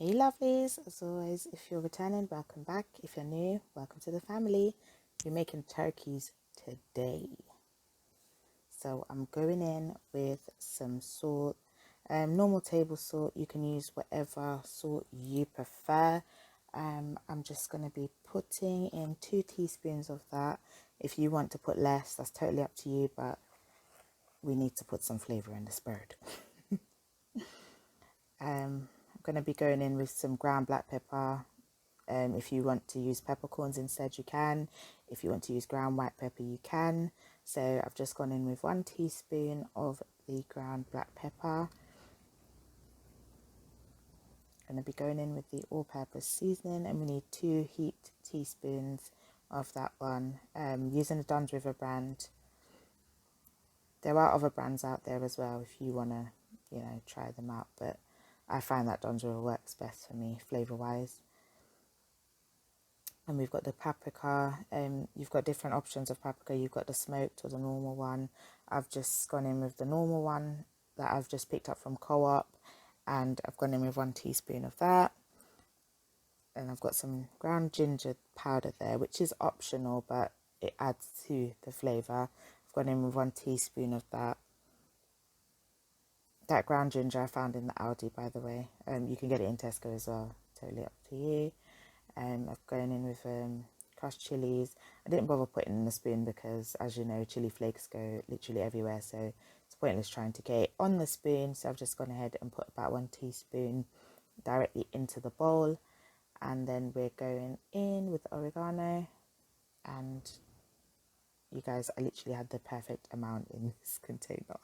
Hey lovelies, as always, if you're returning, welcome back. If you're new, welcome to the family. We're making turkeys today. So I'm going in with some salt, normal table salt. You can use whatever salt you prefer. I'm just going to be putting in 2 teaspoons of that. If you want to put less, that's totally up to you, but we need to put some flavour in this bird. I'm going to be going in with some ground black pepper. If you want to use peppercorns instead, you can. If you want to use ground white pepper, you can. So I've just gone in with 1 teaspoon of the ground black pepper. I'm going to be going in with the all-purpose seasoning, and we need 2 heaped teaspoons of that one. Using the Duns River brand. There are other brands out there as well if you want to, try them out. But I find that Duns River works best for me, flavour-wise. And we've got the paprika. You've got different options of paprika. You've got the smoked or the normal one. I've just gone in with the normal one that I've just picked up from Co-op, and I've gone in with 1 teaspoon of that. And I've got some ground ginger powder there, which is optional, but it adds to the flavour. I've gone in with 1 teaspoon of that. That ground ginger I found in the Aldi, by the way. You can get it in Tesco as well. Totally up to you. I've gone in with crushed chilies. I didn't bother putting in a spoon because, as you know, chili flakes go literally everywhere, so it's pointless trying to get it on the spoon. So I've just gone ahead and put about 1 teaspoon directly into the bowl, and then we're going in with oregano. And you guys, I literally had the perfect amount in this container.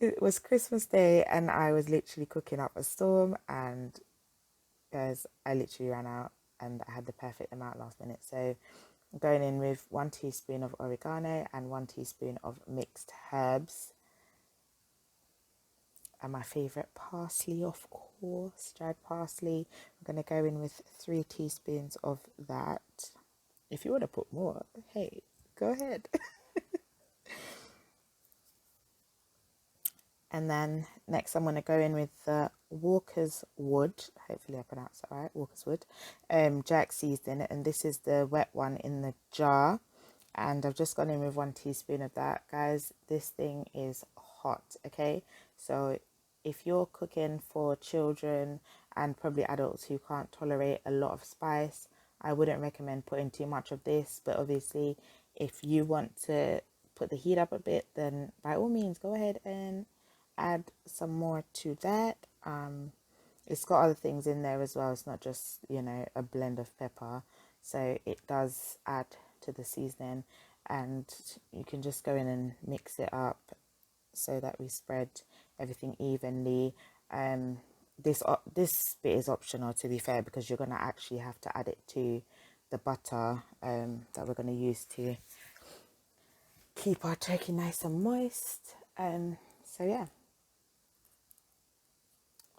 It was Christmas Day and I was literally cooking up a storm, and guys, I literally ran out and I had the perfect amount last minute. So I'm going in with 1 teaspoon of oregano and 1 teaspoon of mixed herbs. And my favourite parsley, of course, dried parsley. I'm going to go in with 3 teaspoons of that. If you want to put more, hey, go ahead. And then next I'm going to go in with the Walkerswood, hopefully I pronounced that right, Walkerswood, jerk seasoning. And this is the wet one in the jar. And I've just gone in with 1 teaspoon of that. Guys, this thing is hot, okay? So if you're cooking for children and probably adults who can't tolerate a lot of spice, I wouldn't recommend putting too much of this. But obviously, if you want to put the heat up a bit, then by all means, go ahead and add some more to that. It's got other things in there as well. It's not just, a blend of pepper. So it does add to the seasoning, and you can just go in and mix it up so that we spread everything evenly. This bit is optional, to be fair, because you're going to actually have to add it to the butter that we're going to use to keep our turkey nice and moist. So yeah,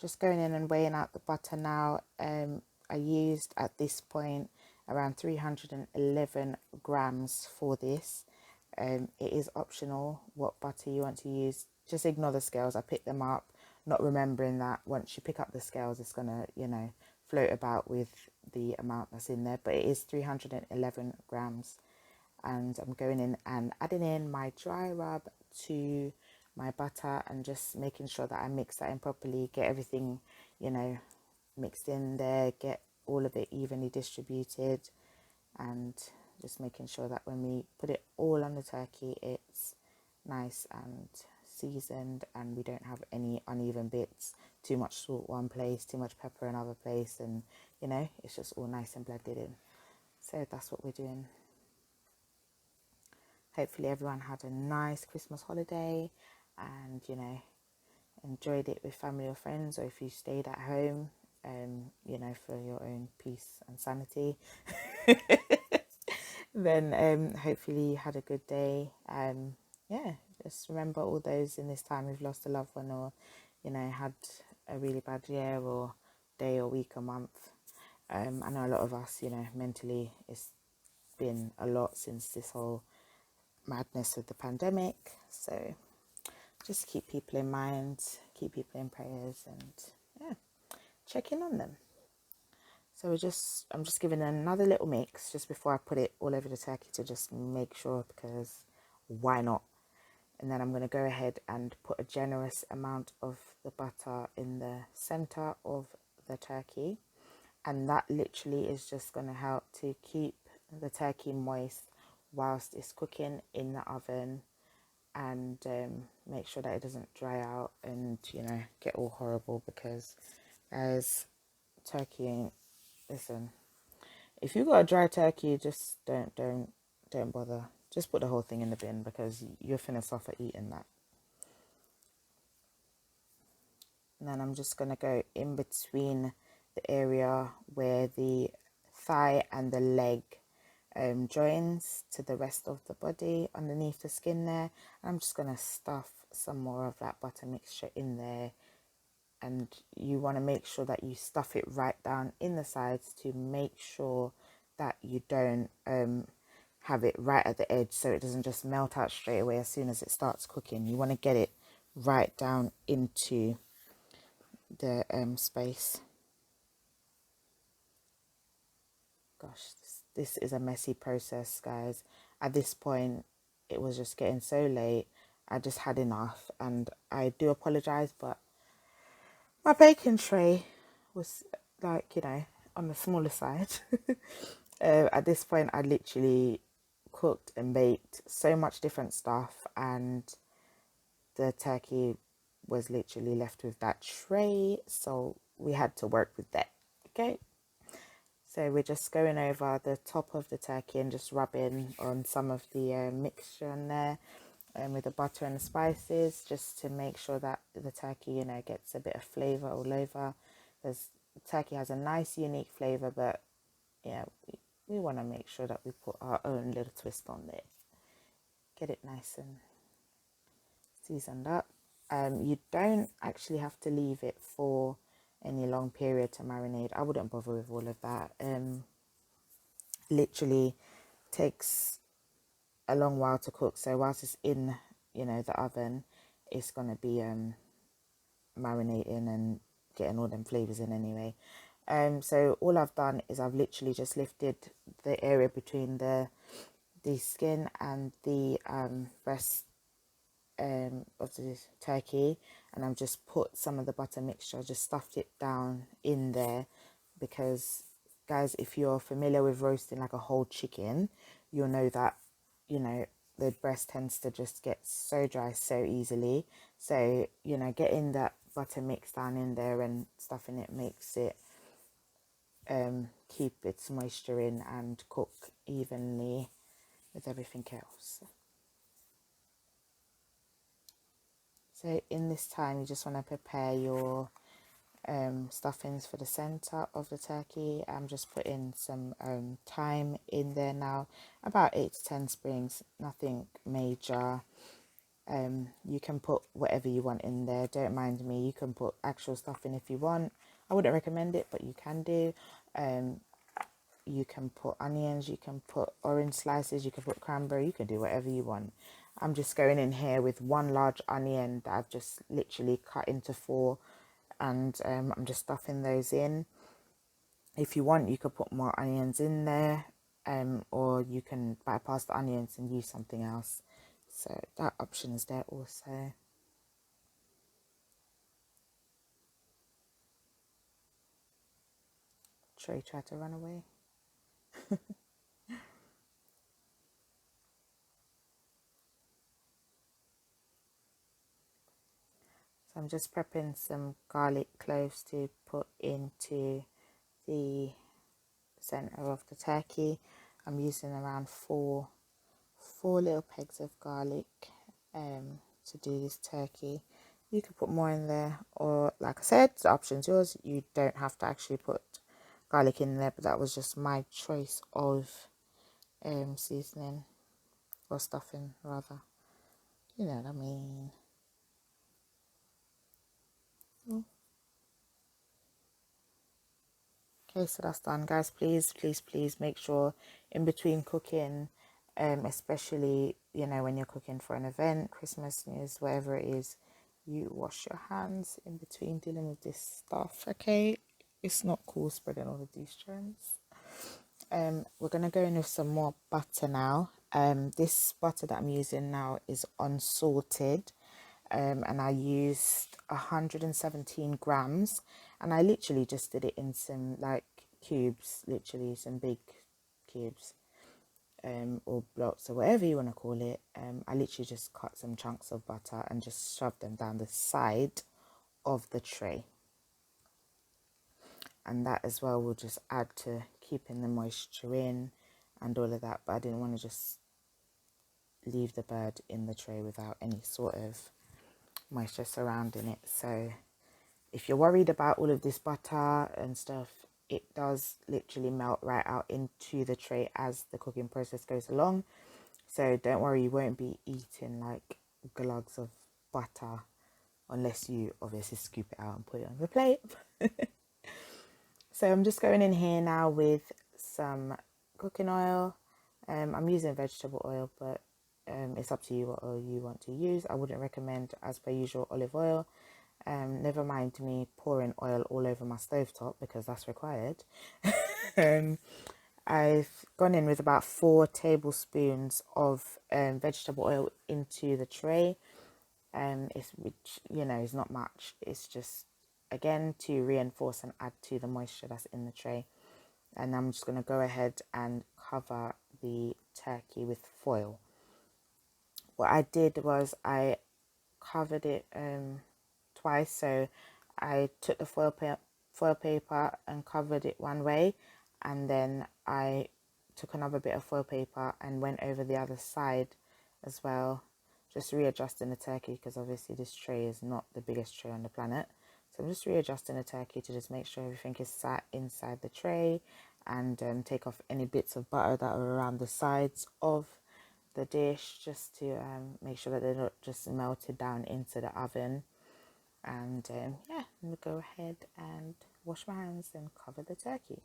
just going in and weighing out the butter now. I used at this point around 311 grams for this. It is optional what butter you want to use. Just ignore the scales. I picked them up, not remembering that once you pick up the scales, it's gonna, float about with the amount that's in there. But it is 311 grams. And I'm going in and adding in my dry rub to my butter and just making sure that I mix that in properly, get everything, mixed in there, get all of it evenly distributed, and just making sure that when we put it all on the turkey, it's nice and seasoned and we don't have any uneven bits, too much salt one place, too much pepper another place, and it's just all nice and blended in. So that's what we're doing. Hopefully everyone had a nice Christmas holiday and enjoyed it with family or friends, or if you stayed at home for your own peace and sanity, then hopefully you had a good day. Just remember all those in this time who've lost a loved one, or had a really bad year or day or week or month. I know a lot of us, mentally it's been a lot since this whole madness of the pandemic. So just keep people in mind, keep people in prayers, and check in on them. So I'm just giving it another little mix just before I put it all over the turkey to just make sure, because why not? And then I'm going to go ahead and put a generous amount of the butter in the center of the turkey. And that literally is just going to help to keep the turkey moist whilst it's cooking in the oven, and make sure that it doesn't dry out and, you know, get all horrible, because as turkey ain't, listen, if you got a dry turkey, just don't bother. Just put the whole thing in the bin, because you're finna suffer eating that. And then I'm just gonna go in between the area where the thigh and the leg joins to the rest of the body underneath the skin there. I'm just gonna stuff some more of that butter mixture in there, and you want to make sure that you stuff it right down in the sides to make sure that you don't have it right at the edge, so it doesn't just melt out straight away as soon as it starts cooking. You want to get it right down into the space. Gosh, this is a messy process, guys. At this point, it was just getting so late. I just had enough, and I do apologize, but my baking tray was, like, you know, on the smaller side. At this point, I literally cooked and baked so much different stuff, and the turkey was literally left with that tray, so we had to work with that. Okay, so we're just going over the top of the turkey and just rubbing on some of the mixture in there, and with the butter and the spices, just to make sure that the turkey, you know, gets a bit of flavor all over, because turkey has a nice unique flavor, but yeah, we want to make sure that we put our own little twist on it, get it nice and seasoned up. You don't actually have to leave it for any long period to marinate. I wouldn't bother with all of that. Literally takes a long while to cook, so whilst it's in, you know, the oven, it's gonna be marinating and getting all them flavors in anyway. So all I've done is I've literally just lifted the area between the skin and the breast of the turkey, and I've just put some of the butter mixture, just stuffed it down in there, because guys, if you're familiar with roasting like a whole chicken, you'll know that, you know, the breast tends to just get so dry so easily. So, you know, getting that butter mix down in there and stuffing it makes it keep its moisture in and cook evenly with everything else. So in this time, you just want to prepare your stuffings for the center of the turkey. I'm just putting some thyme in there now, about 8 to 10 sprigs, nothing major. You can put whatever you want in there, don't mind me. You can put actual stuffing if you want. I wouldn't recommend it, but you can do. You can put onions, you can put orange slices, you can put cranberry, you can do whatever you want. I'm just going in here with one large onion that I've just literally cut into 4, and I'm just stuffing those in. If you want, you could put more onions in there, or you can bypass the onions and use something else. So that option is there also. Trey tried to run away. So I'm just prepping some garlic cloves to put into the center of the turkey. I'm using around four little pegs of garlic to do this turkey. You could put more in there, or like I said, the option's yours. You don't have to actually put garlic in there, but that was just my choice of seasoning, or stuffing rather. You know what I mean. Okay, so that's done, guys. Please make sure in between cooking, especially, you know, when you're cooking for an event, Christmas, New Year's, whatever it is, you wash your hands in between dealing with this stuff, okay? It's not cool spreading all of these germs. We're gonna go in with some more butter now. This butter that I'm using now is unsalted, and I used 117 grams, and I literally just did it in some like cubes, literally some big cubes, or blocks or whatever you want to call it. I literally just cut some chunks of butter and just shoved them down the side of the tray, and that as well will just add to keeping the moisture in and all of that. But I didn't want to just leave the bird in the tray without any sort of moisture surrounding it. So if you're worried about all of this butter and stuff, it does literally melt right out into the tray as the cooking process goes along. So don't worry, you won't be eating like glugs of butter unless you obviously scoop it out and put it on the plate. So I'm just going in here now with some cooking oil. I'm using vegetable oil, but it's up to you what oil you want to use. I wouldn't recommend, as per usual, olive oil. Never mind me pouring oil all over my stovetop because that's required. I've gone in with about 4 tablespoons of vegetable oil into the tray. Which, you know, is not much. It's just, again, to reinforce and add to the moisture that's in the tray. And I'm just going to go ahead and cover the turkey with foil. What I did was I covered it twice. So I took the foil paper and covered it one way, and then I took another bit of foil paper and went over the other side as well, just readjusting the turkey because obviously this tray is not the biggest tray on the planet. So I'm just readjusting the turkey to just make sure everything is sat inside the tray, and take off any bits of butter that are around the sides of the dish, just to make sure that they're not just melted down into the oven. And yeah, I'm gonna go ahead and wash my hands and cover the turkey.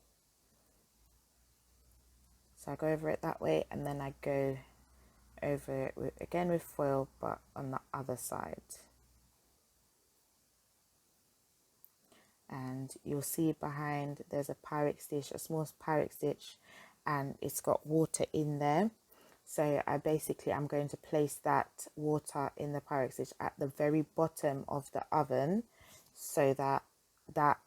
So I go over it that way, and then I go over it again with foil, but on the other side. And you'll see behind there's a Pyrex dish, a small Pyrex dish, and it's got water in there. So I'm going to place that water in the Pyrex dish at the very bottom of the oven, so that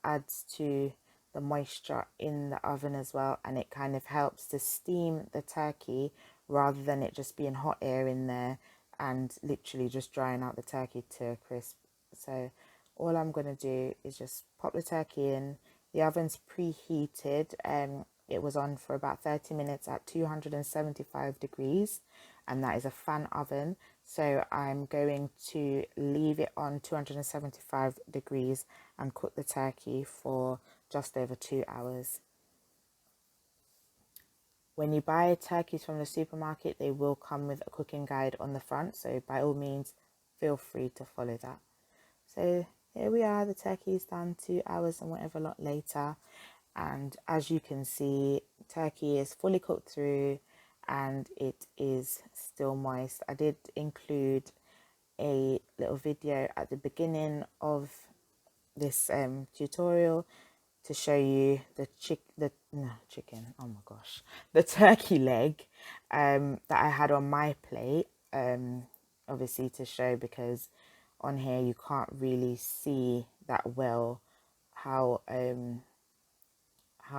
adds to the moisture in the oven as well, and it kind of helps to steam the turkey rather than it just being hot air in there and literally just drying out the turkey to a crisp. So all I'm going to do is just pop the turkey in. The oven's preheated. It was on for about 30 minutes at 275 degrees, and that is a fan oven. So I'm going to leave it on 275 degrees and cook the turkey for just over 2 hours. When you buy turkeys from the supermarket, they will come with a cooking guide on the front. So by all means, feel free to follow that. So here we are, the turkey is done 2 hours and whatever lot later. And as you can see, turkey is fully cooked through and it is still moist. I did include a little video at the beginning of this tutorial to show you the turkey leg that I had on my plate, obviously to show, because on here you can't really see that well how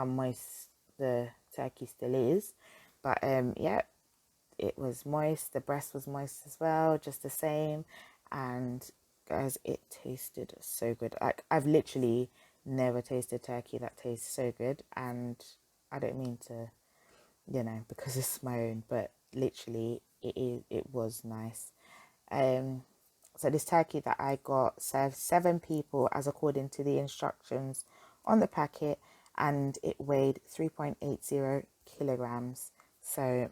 moist the turkey still is. But yeah, it was moist. The breast was moist as well, just the same. And guys, it tasted so good. Like, I've literally never tasted turkey that tastes so good. And I don't mean to, you know, because it's my own, but literally it was nice. So this turkey that I got served 7 people as according to the instructions on the packet, and it weighed 3.80 kilograms. So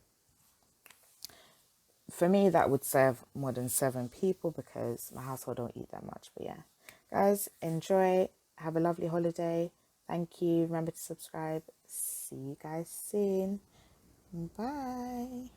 for me, that would serve more than 7 people because my household don't eat that much. But yeah, guys, enjoy. Have a lovely holiday. Thank you. Remember to subscribe. See you guys soon. Bye.